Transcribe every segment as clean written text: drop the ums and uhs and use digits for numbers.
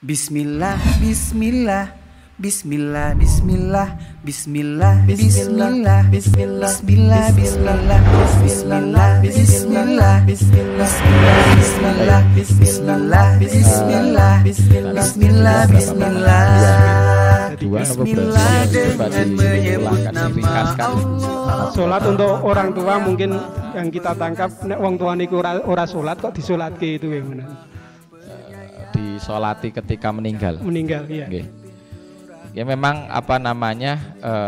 Bismillah, Bismillah, Bismillah, Bismillah, Bismillah, Bismillah, Bismillah, Bismillah, Bismillah, Bismillah, Bismillah, Bismillah, Bismillah, Bismillah, Bismillah, Bismillah, Bismillah, Bismillah dengan menyebut nama Allah. Sholat untuk orang tua mungkin yang kita tangkap, nek wong tua niku ora sholat kok disolatke itu gimana? Disolati ketika meninggal. Meninggal, iya. Okay. Ya memang apa namanya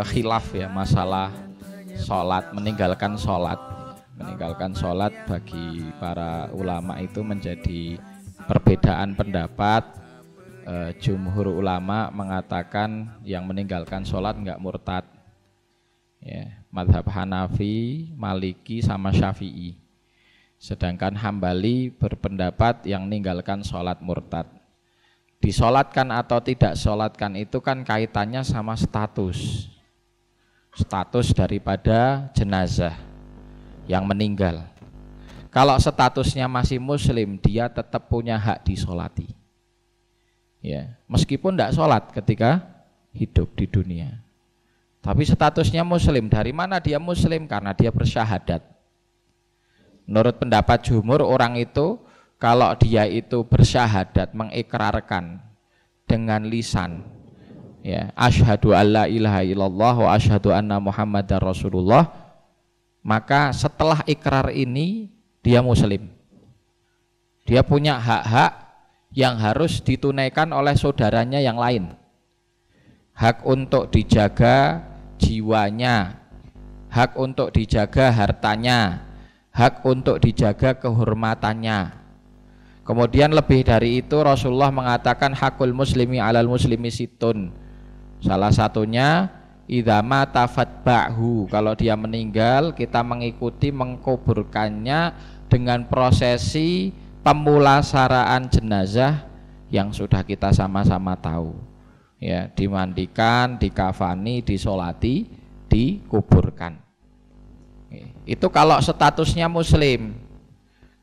khilaf ya masalah sholat, meninggalkan sholat bagi para ulama itu menjadi perbedaan pendapat. Jumhur ulama mengatakan yang meninggalkan sholat enggak murtad. Ya, mazhab Hanafi, Maliki sama Syafi'i. Sedangkan Hambali berpendapat yang meninggalkan sholat murtad. Disolatkan atau tidak sholatkan itu kan kaitannya sama status daripada jenazah yang meninggal. Kalau statusnya masih muslim, dia tetap punya hak disolati. Ya, meskipun tidak sholat ketika hidup di dunia. Tapi statusnya muslim, dari mana dia muslim? Karena dia bersyahadat. Menurut pendapat jumhur, orang itu kalau dia itu bersyahadat, mengikrarkan dengan lisan, ya, asyhadu alla ilaha illallah wa asyhadu anna muhammadar rasulullah, maka setelah ikrar ini dia muslim. Dia punya hak-hak yang harus ditunaikan oleh saudaranya yang lain. Hak untuk dijaga jiwanya, hak untuk dijaga hartanya, hak untuk dijaga kehormatannya. Kemudian lebih dari itu Rasulullah mengatakan hakul muslimi alal muslimi situn. Salah satunya idza mata fatba'hu, kalau dia meninggal kita mengikuti mengkuburkannya dengan prosesi pemulasaraan jenazah yang sudah kita sama-sama tahu. Ya, dimandikan, dikafani, disolati, dikuburkan. Itu kalau statusnya muslim.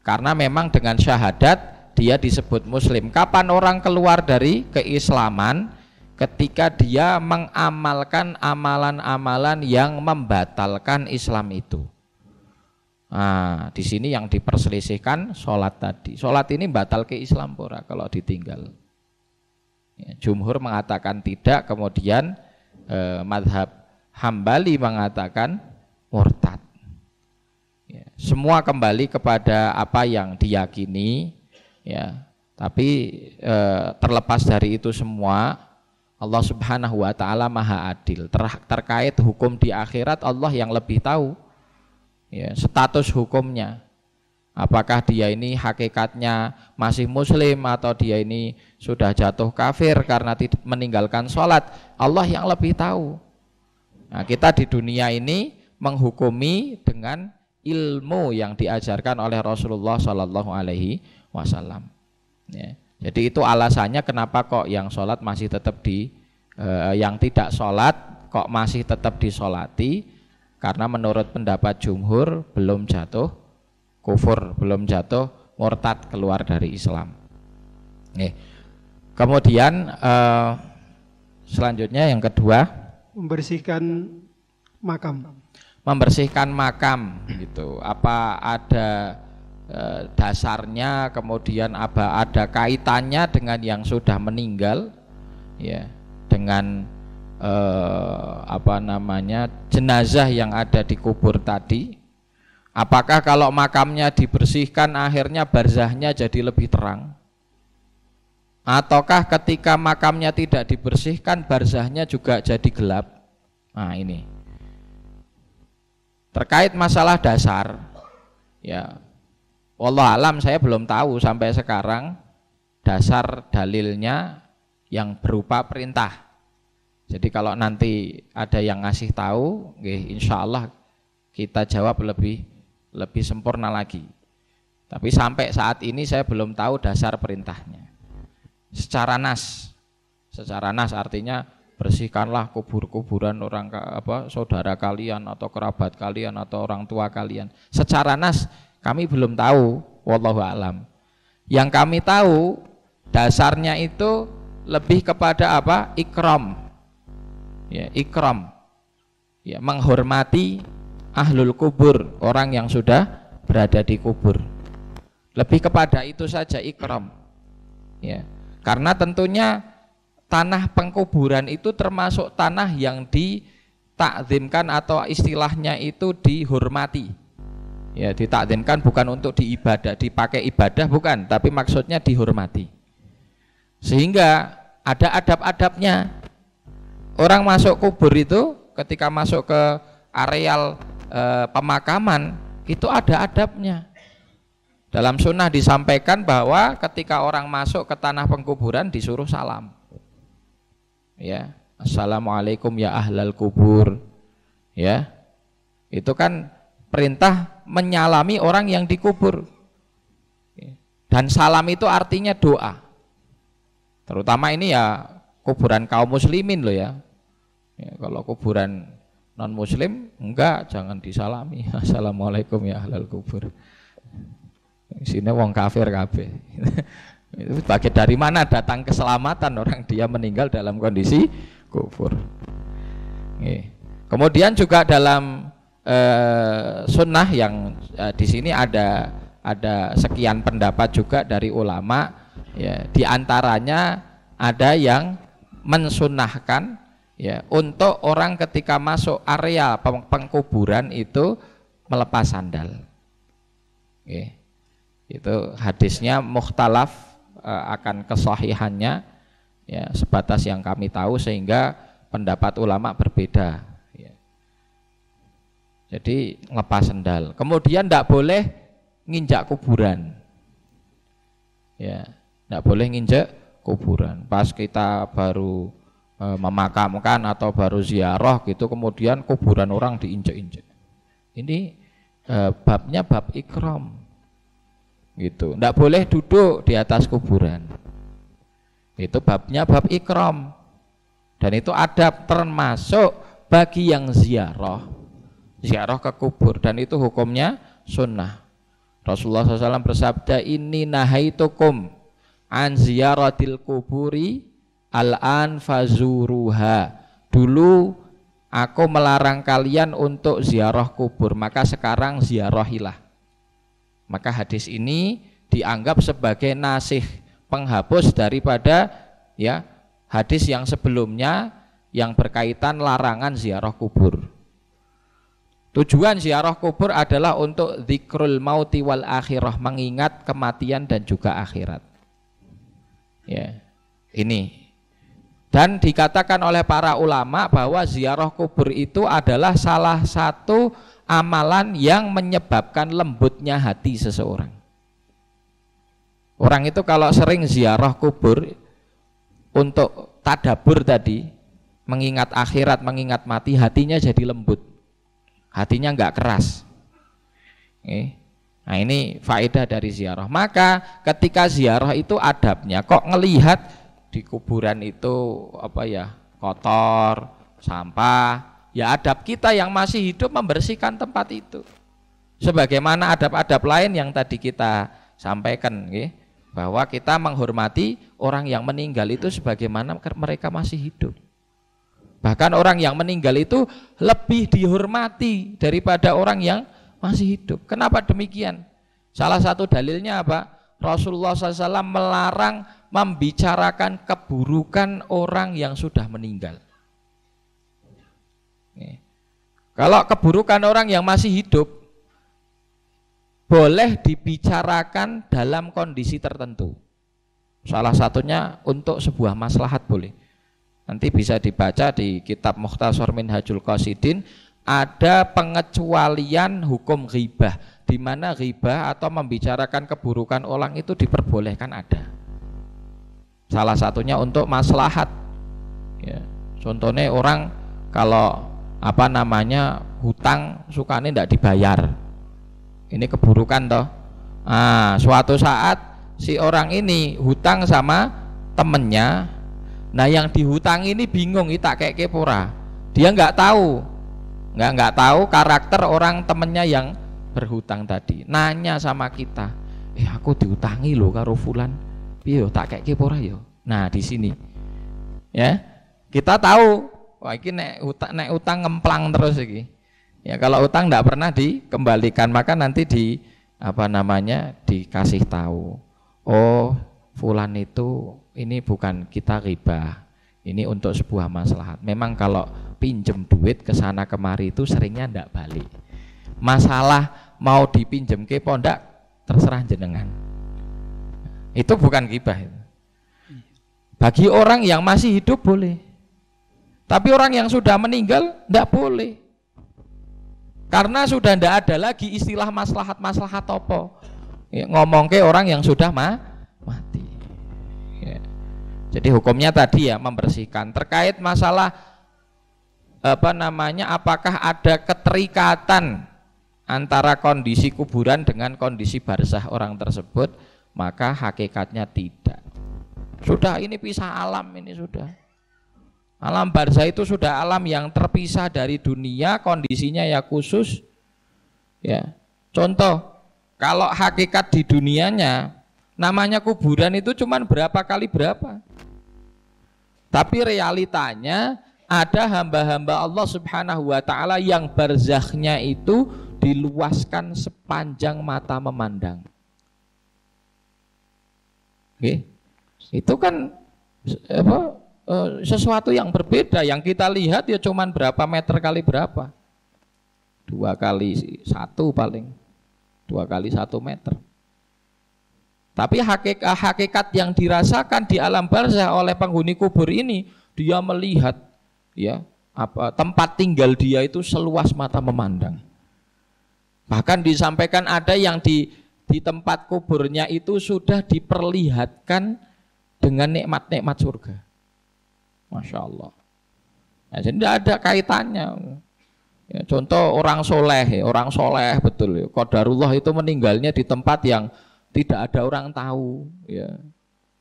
Karena memang dengan syahadat dia disebut muslim. Kapan orang keluar dari keislaman? Ketika dia mengamalkan amalan-amalan yang membatalkan Islam itu. Nah, di sini yang diperselisihkan sholat tadi. Sholat ini batal ke Islam pura kalau ditinggal. Ya, jumhur mengatakan tidak, kemudian mazhab Hambali mengatakan murtad. Ya, semua kembali kepada apa yang diyakini, ya. Tapi terlepas dari itu semua, Allah Subhanahu wa taala Maha Adil. Terkait hukum di akhirat, Allah yang lebih tahu. Ya, status hukumnya. Apakah dia ini hakikatnya masih muslim atau dia ini sudah jatuh kafir karena meninggalkan sholat, Allah yang lebih tahu. Nah, kita di dunia ini menghukumi dengan ilmu yang diajarkan oleh Rasulullah Shallallahu Alaihi Wasallam. Ya, jadi itu alasannya kenapa kok yang sholat masih tetap yang tidak sholat kok masih tetap disolati, karena menurut pendapat jumhur belum jatuh kufur, belum jatuh murtad, keluar dari Islam. Kemudian selanjutnya yang kedua, membersihkan makam. Membersihkan makam gitu. Apa ada dasarnya, kemudian apa ada kaitannya dengan yang sudah meninggal, ya, dengan apa namanya jenazah yang ada di kubur tadi. Apakah kalau makamnya dibersihkan akhirnya barzahnya jadi lebih terang? Ataukah ketika makamnya tidak dibersihkan barzahnya juga jadi gelap? Nah, ini terkait masalah dasar, ya, wallah alam, saya belum tahu sampai sekarang dasar dalilnya yang berupa perintah. Jadi kalau nanti ada yang ngasih tahu, insya Allah kita jawab lebih sempurna lagi. Tapi sampai saat ini saya belum tahu dasar perintahnya. Secara nas artinya bersihkanlah kubur-kuburan orang saudara kalian atau kerabat kalian atau orang tua kalian. Secara nas kami belum tahu, wallahu alam. Yang kami tahu dasarnya itu lebih kepada apa? Ikram. Ya, ikram. Ya, menghormati ahlul kubur, orang yang sudah berada di kubur. Lebih kepada itu saja ikram. Ya. Karena tentunya tanah pengkuburan itu termasuk tanah yang ditakzimkan atau istilahnya itu dihormati. Ya, ditakzimkan bukan untuk diibadah, dipakai ibadah bukan, tapi maksudnya dihormati. Sehingga ada adab-adabnya. Orang masuk kubur itu ketika masuk ke areal pemakaman itu ada adabnya. Dalam sunnah disampaikan bahwa ketika orang masuk ke tanah pengkuburan disuruh salam. Ya, assalamualaikum ya ahlal kubur. Ya, itu kan perintah menyalami orang yang dikubur. Dan salam itu artinya doa. Terutama ini ya kuburan kaum muslimin loh ya. Ya, kalau kuburan non muslim enggak, jangan disalami. Assalamualaikum ya ahlal kubur. Sini wong kafir kabeh. Itu sebagai dari mana datang keselamatan orang dia meninggal dalam kondisi kufur. Kemudian juga dalam sunnah yang di sini ada sekian pendapat juga dari ulama. Ya, di antaranya ada yang mensunnahkan ya untuk orang ketika masuk area pengkuburan itu melepas sandal. Itu hadisnya mukhtalaf akan kesahihannya ya, sebatas yang kami tahu, sehingga pendapat ulama berbeda ya. Jadi lepas sandal. Kemudian tidak boleh nginjak kuburan ya, tidak boleh nginjak kuburan pas kita baru memakamkan atau baru ziarah gitu, kemudian kuburan orang diinjak-injak. Ini babnya bab ikram gitu. Tidak boleh duduk di atas kuburan. Itu babnya bab ikram. Dan itu adab termasuk bagi yang ziarah ke kubur, dan itu hukumnya sunnah. Rasulullah SAW bersabda, inni nahaitukum an ziyaratil kuburi al-an fazuruha. Dulu aku melarang kalian untuk ziarah kubur, maka sekarang ziarahilah. Maka hadis ini dianggap sebagai nasih, penghapus daripada ya hadis yang sebelumnya yang berkaitan larangan ziarah kubur. Tujuan ziarah kubur adalah untuk dzikrul mauti wal akhirah, mengingat kematian dan juga akhirat. Ya, ini. Dan dikatakan oleh para ulama bahwa ziarah kubur itu adalah salah satu amalan yang menyebabkan lembutnya hati seseorang. Orang itu kalau sering ziarah kubur untuk tadabbur tadi, mengingat akhirat, mengingat mati, hatinya jadi lembut, hatinya enggak keras. Nah ini faedah dari ziarah. Maka ketika ziarah itu adabnya, kok ngelihat di kuburan itu apa ya, kotor, sampah, ya adab kita yang masih hidup membersihkan tempat itu. Sebagaimana adab-adab lain yang tadi kita sampaikan, bahwa kita menghormati orang yang meninggal itu sebagaimana mereka masih hidup. Bahkan orang yang meninggal itu lebih dihormati daripada orang yang masih hidup. Kenapa demikian? Salah satu dalilnya apa? Rasulullah SAW melarang membicarakan keburukan orang yang sudah meninggal. Kalau keburukan orang yang masih hidup boleh dibicarakan dalam kondisi tertentu. Salah satunya untuk sebuah maslahat boleh. Nanti bisa dibaca di kitab Mukhtasar Minhajul Qasidin, ada pengecualian hukum ghibah, di mana ghibah atau membicarakan keburukan orang itu diperbolehkan ada. Salah satunya untuk maslahat. Ya, contohnya orang kalau apa namanya hutang sukanya tidak dibayar, ini keburukan toh. Suatu saat si orang ini hutang sama temennya, nah yang dihutang ini bingung, tak kayak kepora, dia nggak tahu karakter orang temennya yang berhutang tadi. Nanya sama kita, aku dihutangi loh karo fulan, piye yo tak kayak kepora yo. Nah di sini Ya. Kita tahu, wah ini nek utang ngemplang terus iki. Ya kalau utang tidak pernah dikembalikan, maka nanti dikasih tahu. Oh, fulan itu ini bukan kita riba. Ini untuk sebuah maslahat. Memang kalau pinjem duit ke sana kemari itu seringnya tidak balik. Masalah mau dipinjem ke pondak terserah jenengan. Itu bukan ghibah. Bagi orang yang masih hidup boleh. Tapi orang yang sudah meninggal tidak boleh. Karena sudah tidak ada lagi istilah maslahat apa. Ya, ngomong ke orang yang sudah mati. Ya. Jadi hukumnya tadi ya membersihkan. Terkait masalah apakah ada keterikatan antara kondisi kuburan dengan kondisi barzah orang tersebut, maka hakikatnya tidak. Sudah ini pisah alam, ini sudah. Alam barzah itu sudah alam yang terpisah dari dunia, kondisinya ya khusus. Ya. Contoh, kalau hakikat di dunianya namanya kuburan itu cuman berapa kali berapa. Tapi realitanya ada hamba-hamba Allah Subhanahu wa taala yang barzahnya itu diluaskan sepanjang mata memandang. Oke. Itu kan sesuatu yang berbeda. Yang kita lihat ya cuman berapa meter kali berapa, 2 kali 1 paling, 2 kali 1 meter. Tapi hakikat yang dirasakan di alam barzah oleh penghuni kubur ini, dia melihat ya tempat tinggal dia itu seluas mata memandang. Bahkan disampaikan ada yang di tempat kuburnya itu sudah diperlihatkan dengan nikmat-nikmat surga. Masya Allah. Nah, jadi tidak ada kaitannya. Ya, contoh orang soleh betul. Ya. Qadarullah itu meninggalnya di tempat yang tidak ada orang tahu. Ya.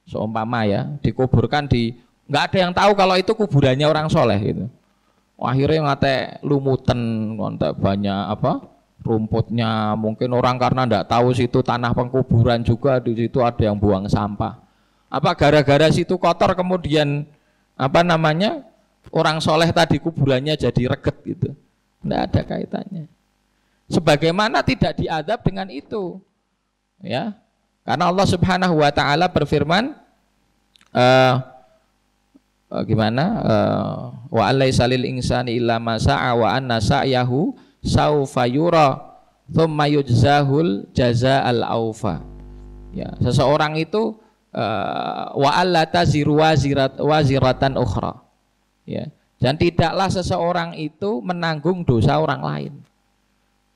Seumpama ya dikuburkan nggak ada yang tahu kalau itu kuburannya orang soleh gitu. Akhirnya ngate lumutan, ngate banyak rumputnya. Mungkin orang karena tidak tahu situ tanah pengkuburan juga, di situ ada yang buang sampah. Gara-gara situ kotor kemudian orang soleh tadi kuburannya jadi reget gitu. Tidak ada kaitannya. Sebagaimana tidak diadab dengan itu, ya, karena Allah Subhanahu wa taala berfirman wa alaisa lil insani illa ma sa'a wa anna sa'yahu saufa yura thumma yujzahul jazaa'al aufa. Ya, seseorang itu wa alla taziru waziratan ukhra. Ya, dan tidaklah seseorang itu menanggung dosa orang lain.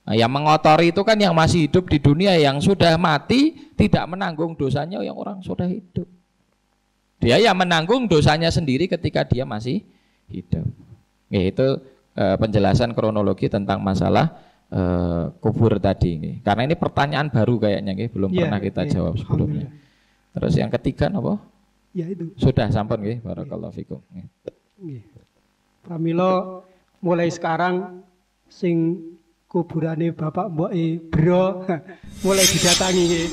Nah, yang mengotori itu kan yang masih hidup di dunia, yang sudah mati tidak menanggung dosanya yang orang sudah hidup. Dia yang menanggung dosanya sendiri ketika dia masih hidup. Ya, itu penjelasan kronologi tentang masalah kubur tadi. Karena ini pertanyaan baru kayaknya, belum pernah kita jawab sebelumnya. Terus yang ketiga apa? Ya itu. Sudah sampun nggih, barakallahu fikum. Nggih. Pramila mulai sekarang sing kuburane bapak mbok bro mulai didatangi nggih.